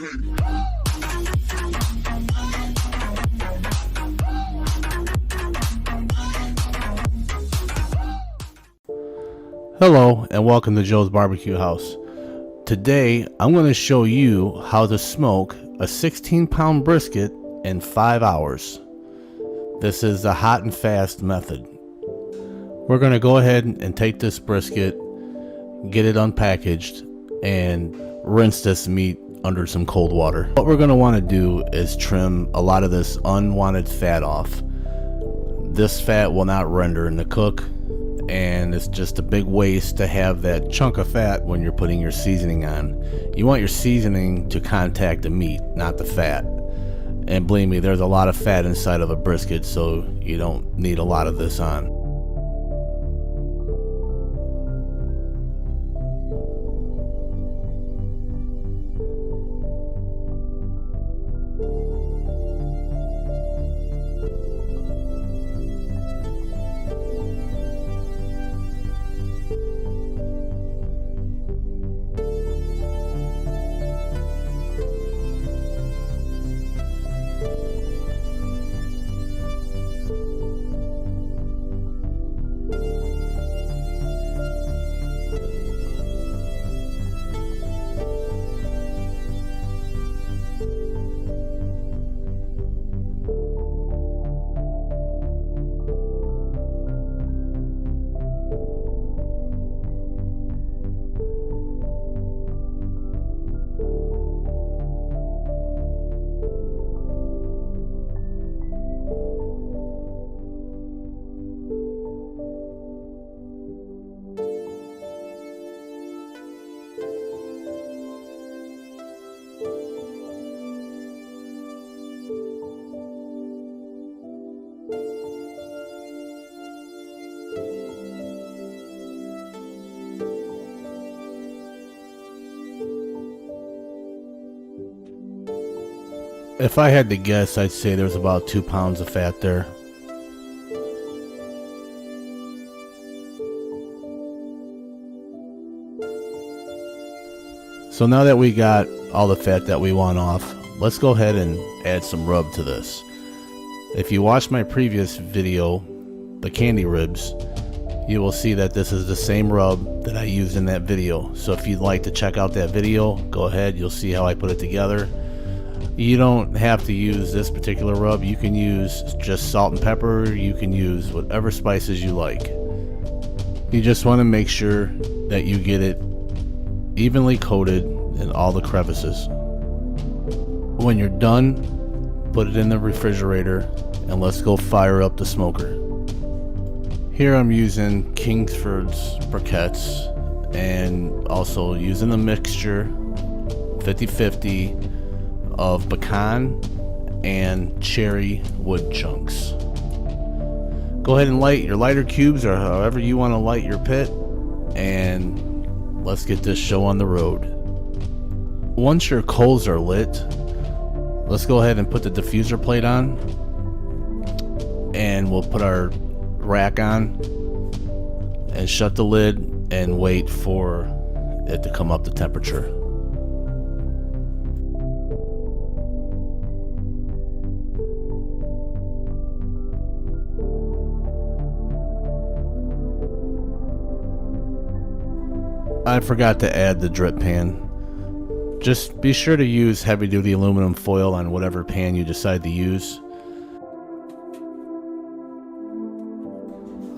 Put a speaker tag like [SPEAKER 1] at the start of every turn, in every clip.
[SPEAKER 1] Hello and welcome to Joe's Barbecue House. Today I'm going to show you how to smoke a 16-pound brisket in 5 hours. This is the hot and fast method. We're going to go ahead and take this brisket, get it unpackaged, and rinse this meat under some cold water. What we're going to want to do is trim a lot of this unwanted fat off. This fat will not render in the cook, and it's just a big waste to have that chunk of fat when you're putting your seasoning on. You want your seasoning to contact the meat, not the fat. And believe me, there's a lot of fat inside of a brisket, so you don't need a lot of this on. If I had to guess, I'd say there's about 2 pounds of fat there. So now that we got all the fat that we want off, let's go ahead and add some rub to this. If you watched my previous video, the candy ribs, you will see that this is the same rub that I used in that video. So if you'd like to check out that video, go ahead, you'll see how I put it together. You don't have to use this particular rub. You can use just salt and pepper. You can use whatever spices you like. You just want to make sure that you get it evenly coated in all the crevices. When you're done, put it in the refrigerator and let's go fire up the smoker. Here I'm using Kingsford's briquettes and also using the mixture 50-50 of pecan and cherry wood chunks. Go ahead and light your lighter cubes or however you want to light your pit, and let's get this show on the road. Once your coals are lit, let's go ahead and put the diffuser plate on, and we'll put our rack on and shut the lid and wait for it to come up to temperature. I forgot to add the drip pan. Just be sure to use heavy duty aluminum foil on whatever pan you decide to use.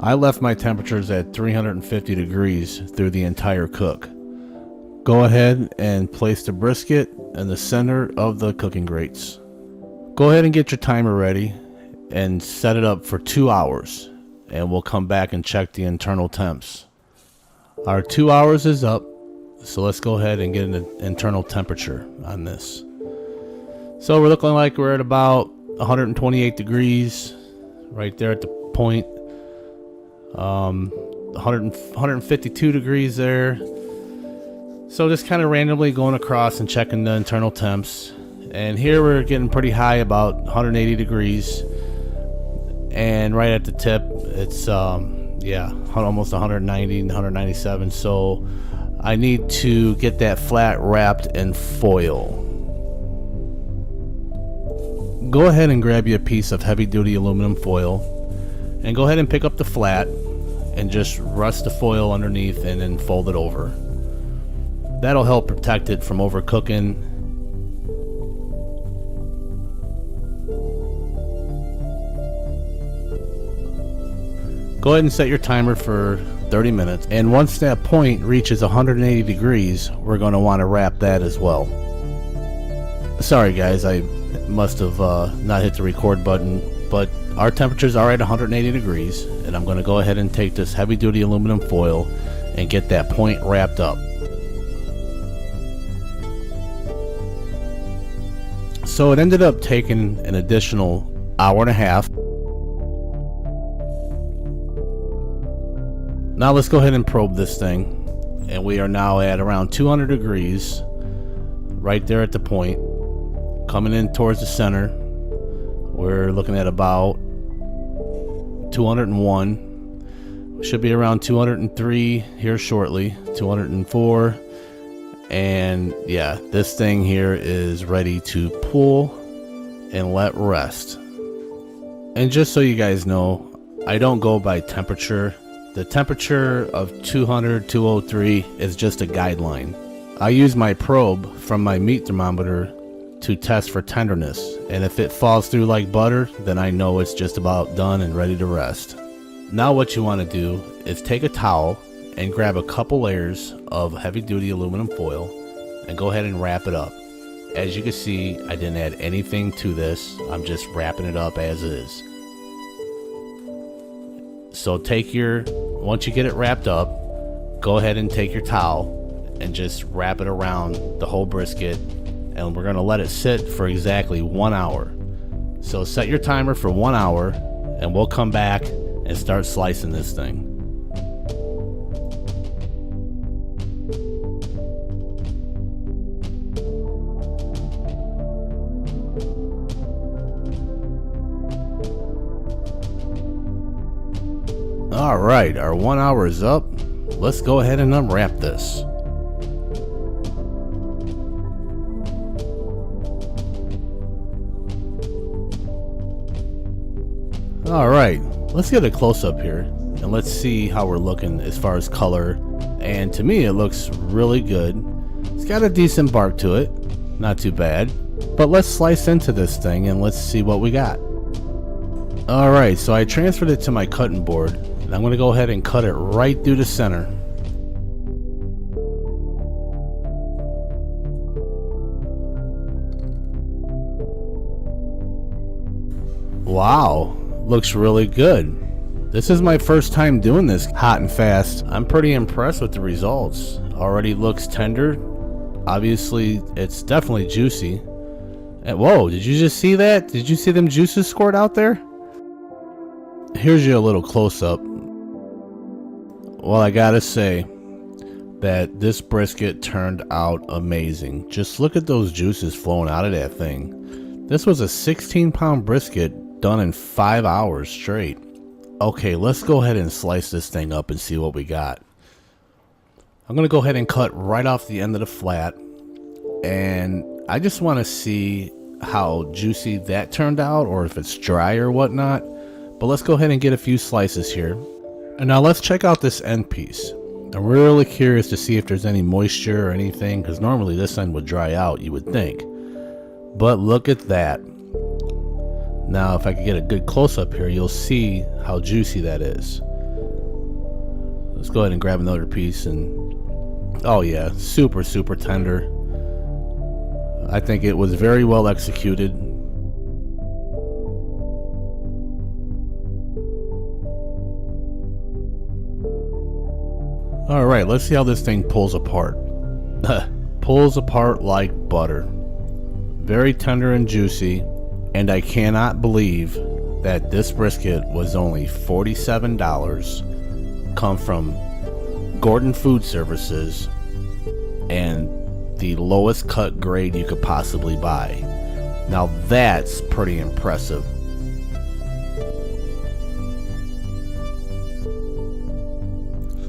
[SPEAKER 1] I left my temperatures at 350 degrees through the entire cook. Go ahead and place the brisket in the center of the cooking grates. Go ahead and get your timer ready and set it up for 2 hours, and we'll come back and check the internal temps. Our 2 hours is up, so let's go ahead and get an internal temperature on this. So we're looking like we're at about 128 degrees right there at the point. 152 degrees there. So just kind of randomly going across and checking the internal temps. And here we're getting pretty high, about 180 degrees. And right at the tip, it's almost 190, 197. So I need to get that flat wrapped in foil. go ahead and grab you a piece of heavy duty aluminum foil and go ahead and pick up the flat and just rust the foil underneath and then fold it over. That'll help protect it from overcooking. Go ahead and set your timer for 30 minutes, and once that point reaches 180 degrees, we're going to want to wrap that as well. Sorry guys, I must have not hit the record button, but our temperatures are at 180 degrees, and I'm going to go ahead and take this heavy duty aluminum foil and get that point wrapped up. So it ended up taking an additional hour and a half. Now let's go ahead and probe this thing, and we are now at around 200 degrees right there at the point, coming in towards the center. We're looking at about 201. We should be around 203 here shortly, 204. And yeah, this thing here is ready to pull and let rest. And just so you guys know, I don't go by temperature. The temperature of 200, 203 is just a guideline. I use my probe from my meat thermometer to test for tenderness, and if it falls through like butter, then I know it's just about done and ready to rest. Now what you want to do is take a towel and grab a couple layers of heavy duty aluminum foil and go ahead and wrap it up. As you can see, I didn't add anything to this. I'm just wrapping it up as is. So once you get it wrapped up, go ahead and take your towel and just wrap it around the whole brisket, and we're going to let it sit for exactly 1 hour. So set your timer for 1 hour, and we'll come back and start slicing this thing. Alright, our 1 hour is up. Let's go ahead and unwrap this. Alright, let's get a close-up here and let's see how we're looking as far as color. And to me, it looks really good. It's got a decent bark to it, not too bad. But let's slice into this thing and let's see what we got. Alright, so I transferred it to my cutting board, and I'm going to go ahead and cut it right through the center. Wow, looks really good. This is my first time doing this hot and fast. I'm pretty impressed with the results. Already looks tender. Obviously, it's definitely juicy. And whoa, did you just see that? Did you see them juices squirt out there? Here's you a little close-up. Well, I gotta say that this brisket turned out amazing. Just look at those juices flowing out of that thing. This was a 16-pound brisket done in 5 hours straight. Okay, let's go ahead and slice this thing up and see what we got. I'm gonna go ahead and cut right off the end of the flat, and I just want to see how juicy that turned out, or if it's dry or whatnot. But let's go ahead and get a few slices here. And now let's check out this end piece. I'm really curious to see if there's any moisture or anything, because normally this end would dry out, you would think. But look at that. Now if I could get a good close-up here, you'll see how juicy that is. Let's go ahead and grab another piece, and oh yeah, super tender. I think it was very well executed. Alright, let's see how this thing pulls apart. Pulls apart like butter. Very tender and juicy, and I cannot believe that this brisket was only $47, come from Gordon Food Services, and the lowest cut grade you could possibly buy. Now that's pretty impressive.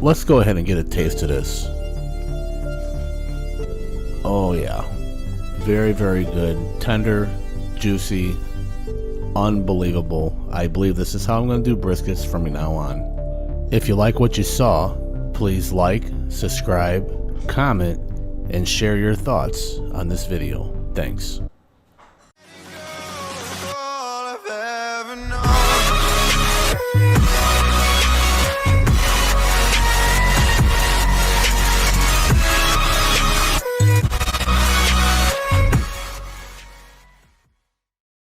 [SPEAKER 1] Let's go ahead and get a taste of this. Oh yeah, very good, tender, juicy, unbelievable. I believe this is how I'm going to do briskets from now on. If you like what you saw, please like, subscribe, comment, and share your thoughts on this video. Thanks.
[SPEAKER 2] All I've ever known.